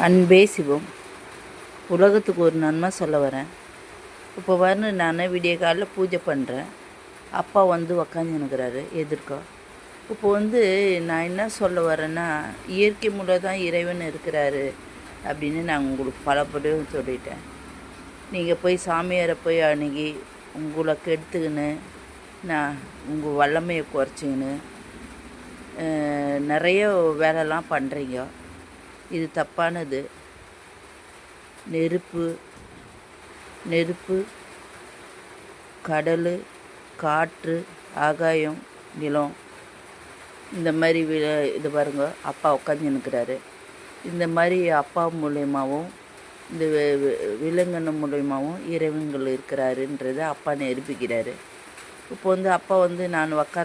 அன்பே சிவம். உலகத்துக்கு ஒரு நன்மை சொல்ல வரேன். இப்போ நான் விடிய காலையில் பூஜை பண்ணுறேன். அப்பா உக்காந்துன்னுக்கிறாரு எதிர்க்க. இப்போ நான் என்ன சொல்ல வரேன்னா, இயற்கை மூலம் தான் இறைவன் இருக்கிறாரு அப்படின்னு நான் உங்களுக்கு பலபடியும் சொல்லிட்டேன். நீங்கள் போய் சாமியாரை போய் அணுகி உங்களை கெடுத்துக்கின்னு நான் உங்கள் வல்லமையை குறைச்சிக்கின்னு நிறைய வேலைலாம் பண்ணுறீங்க. இது தப்பானது. நெருப்பு, கடல், காற்று, ஆகாயம், நிலம், இந்த மாதிரி இது பாருங்க. அப்பா உட்காந்துன்னுக்கிறாரு. இந்த மாதிரி அப்பா மூலயமாவும் இந்த விலங்கின மூலயமாவும் இறைவன்கள் இருக்கிறாருன்றதை அப்பா நிரூபிக்கிறாரு. இப்போ அப்பா நான் உட்கார